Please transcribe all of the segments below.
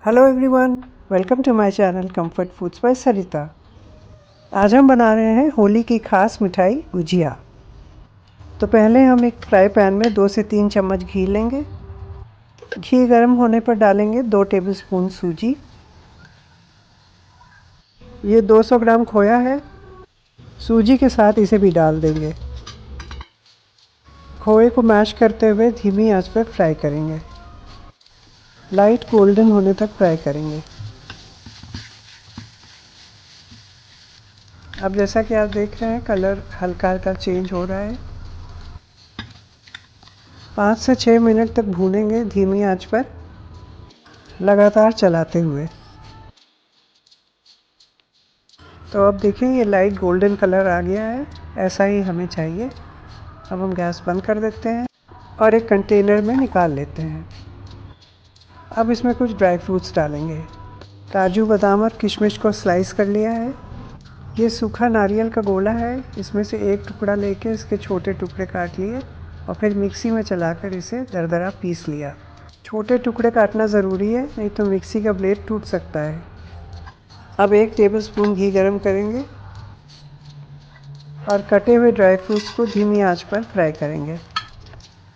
Hello everyone, welcome to my channel comfort foods by Sarita. आज हम बना रहे हैं होली की खास मिठाई गुजिया। तो पहले हम एक फ्राई पैन में 2 से 3 चम्मच घी लेंगे। घी गर्म होने पर डालेंगे 2 टेबलस्पून सूजी। ये 200 ग्राम खोया है। सूजी के साथ इसे भी डाल देंगे। खोए को मैश करते हुए धीमी आंच पर फ्राई करेंगे। लाइट गोल्डन होने तक फ्राई करेंगे। अब जैसा कि आप देख रहे हैं कलर हल्का हल्का चेंज हो रहा है। 5 से 6 मिनट तक भूनेंगे धीमी आंच पर, लगातार चलाते हुए। तो अब देखिए ये लाइट गोल्डन कलर आ गया है, ऐसा ही हमें चाहिए। अब हम गैस बंद कर देते हैं और एक कंटेनर में निकाल लेते हैं। अब इसमें कुछ ड्राई फ्रूट्स डालेंगे। काजू, बादाम और किशमिश को स्लाइस कर लिया है। ये सूखा नारियल का गोला है, इसमें से एक टुकड़ा लेके इसके छोटे टुकड़े काट लिए और फिर मिक्सी में चलाकर इसे दरदरा पीस लिया। छोटे टुकड़े काटना ज़रूरी है, नहीं तो मिक्सी का ब्लेड टूट सकता है। अब 1 टेबलस्पून घी गरम करेंगे और कटे हुए ड्राई फ्रूट्स को धीमी आंच पर फ्राई करेंगे।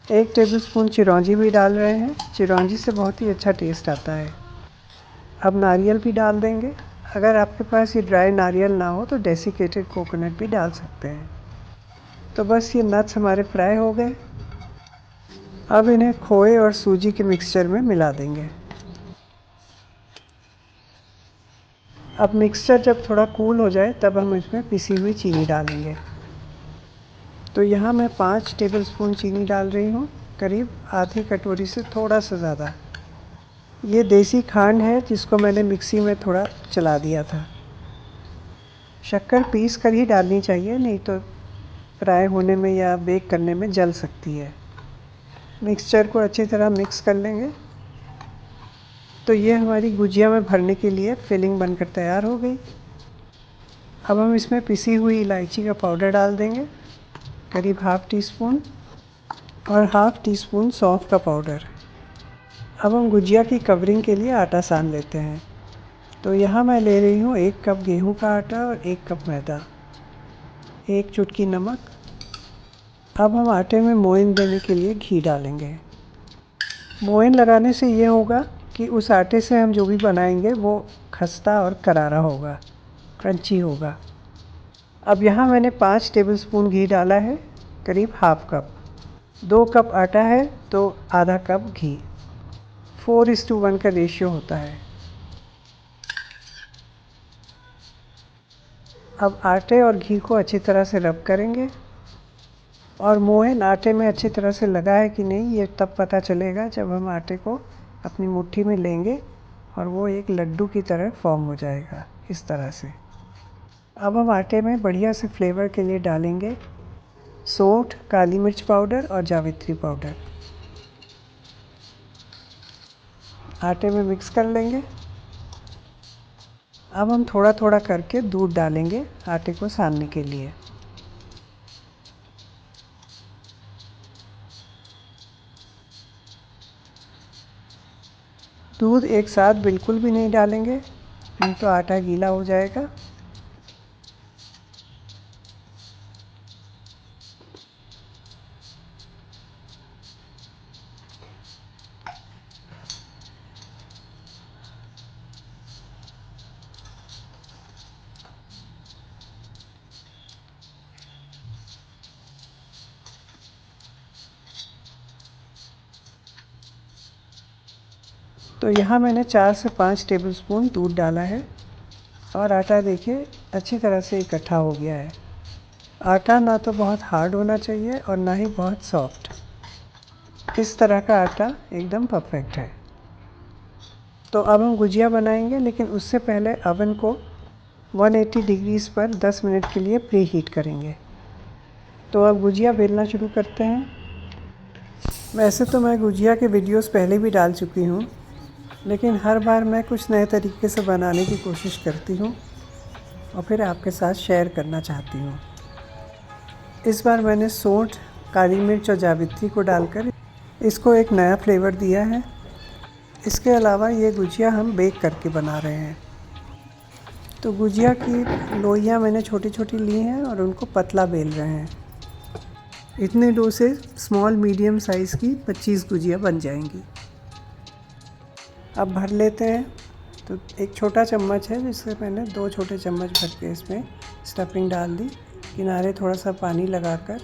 1 टेबलस्पून चिरौंजी भी डाल रहे हैं, चिरौंजी से बहुत ही अच्छा टेस्ट आता है। अब नारियल भी डाल देंगे। अगर आपके पास ये ड्राई नारियल ना हो तो डेसिकेटेड कोकोनट भी डाल सकते हैं। तो बस ये नट्स हमारे फ्राई हो गए। अब इन्हें खोए और सूजी के मिक्सचर में मिला देंगे। अब मिक्सचर जब थोड़ा कूल हो जाए तब हम इसमें पिसी हुई चीनी डालेंगे। तो यहाँ मैं 5 टेबलस्पून चीनी डाल रही हूँ, करीब आधी कटोरी से थोड़ा सा ज़्यादा। ये देसी खांड है जिसको मैंने मिक्सी में थोड़ा चला दिया था। शक्कर पीस कर ही डालनी चाहिए, नहीं तो फ्राई होने में या बेक करने में जल सकती है। मिक्सचर को अच्छी तरह मिक्स कर लेंगे। तो ये हमारी गुजिया में भरने के लिए फिलिंग बनकर तैयार हो गई। अब हम इसमें पिसी हुई इलायची का पाउडर डाल देंगे, करीब ½ टीस्पून, और ½ टीस्पून सौंफ का पाउडर। अब हम गुजिया की कवरिंग के लिए आटा सान लेते हैं। तो यहाँ मैं ले रही हूँ 1 कप गेहूं का आटा और 1 कप मैदा, 1 चुटकी नमक। अब हम आटे में मोइन देने के लिए घी डालेंगे। मोइन लगाने से ये होगा कि उस आटे से हम जो भी बनाएंगे वो खस्ता और करारा होगा, क्रंची होगा। अब यहाँ मैंने 5 टेबलस्पून घी डाला है, करीब ½ कप। 2 कप आटा है तो आधा कप घी। 4:1 का रेशियो होता है। अब आटे और घी को अच्छी तरह से रब करेंगे। और मोहन आटे में अच्छी तरह से लगा है कि नहीं ये तब पता चलेगा जब हम आटे को अपनी मुट्ठी में लेंगे और वो एक लड्डू की तरह फॉर्म हो जाएगा, इस तरह से। अब हम आटे में बढ़िया से फ्लेवर के लिए डालेंगे सौंठ, काली मिर्च पाउडर और जावित्री पाउडर। आटे में मिक्स कर लेंगे। अब हम थोड़ा थोड़ा करके दूध डालेंगे आटे को सानने के लिए। दूध एक साथ बिल्कुल भी नहीं डालेंगे, नहीं तो आटा गीला हो जाएगा। तो यहाँ मैंने 4 से 5 टेबलस्पून दूध डाला है और आटा देखिए अच्छी तरह से इकट्ठा हो गया है। आटा ना तो बहुत हार्ड होना चाहिए और ना ही बहुत सॉफ्ट। इस तरह का आटा एकदम परफेक्ट है। तो अब हम गुजिया बनाएंगे, लेकिन उससे पहले अवन को 180 डिग्रीज़ पर 10 मिनट के लिए प्री हीट करेंगे। तो अब गुजिया बेलना शुरू करते हैं। वैसे तो मैं गुजिया के वीडियोस पहले भी डाल चुकी हूँ, लेकिन हर बार मैं कुछ नए तरीके से बनाने की कोशिश करती हूँ और फिर आपके साथ शेयर करना चाहती हूँ। इस बार मैंने सौंठ, काली मिर्च और जावित्री को डालकर इसको एक नया फ्लेवर दिया है। इसके अलावा ये गुजिया हम बेक करके बना रहे हैं। तो गुजिया की लोइयाँ मैंने छोटी छोटी ली हैं और उनको पतला बेल रहे हैं। इतने डो से स्मॉल मीडियम साइज़ की 25 गुजिया बन जाएंगी। अब भर लेते हैं। तो एक छोटा चम्मच है जिससे मैंने 2 छोटे चम्मच भर के इसमें स्टफिंग डाल दी। किनारे थोड़ा सा पानी लगाकर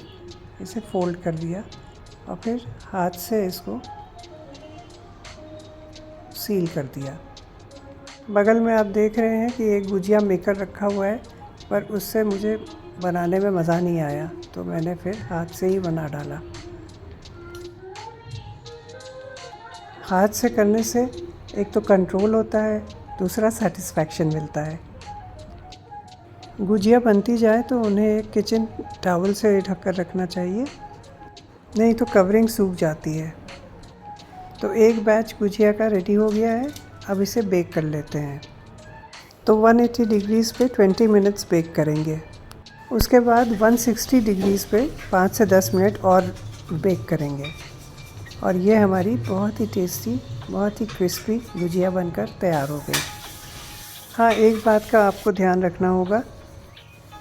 इसे फोल्ड कर दिया और फिर हाथ से इसको सील कर दिया। बगल में आप देख रहे हैं कि एक गुजिया मेकर रखा हुआ है, पर उससे मुझे बनाने में मज़ा नहीं आया, तो मैंने फिर हाथ से ही बना डाला। हाथ से करने से एक तो कंट्रोल होता है, दूसरा सेटिस्फैक्शन मिलता है। गुजिया बनती जाए तो उन्हें एक किचन टॉवल से ढककर रखना चाहिए, नहीं तो कवरिंग सूख जाती है। तो एक बैच गुजिया का रेडी हो गया है। अब इसे बेक कर लेते हैं। तो 180 डिग्रीज़ पे 20 मिनट्स बेक करेंगे। उसके बाद 160 डिग्रीज़ पे 5 से 10 मिनट और बेक करेंगे। और ये हमारी बहुत ही टेस्टी, बहुत ही क्रिस्पी गुजिया बनकर तैयार हो गई। हाँ, एक बात का आपको ध्यान रखना होगा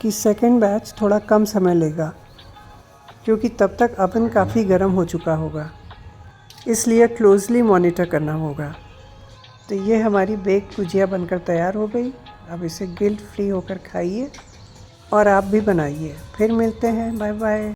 कि सेकंड बैच थोड़ा कम समय लेगा, क्योंकि तब तक अवन काफ़ी गर्म हो चुका होगा, इसलिए क्लोजली मॉनिटर करना होगा। तो ये हमारी बेक गुजिया बनकर तैयार हो गई। अब इसे गिल्ट फ्री होकर खाइए और आप भी बनाइए। फिर मिलते हैं। Bye bye.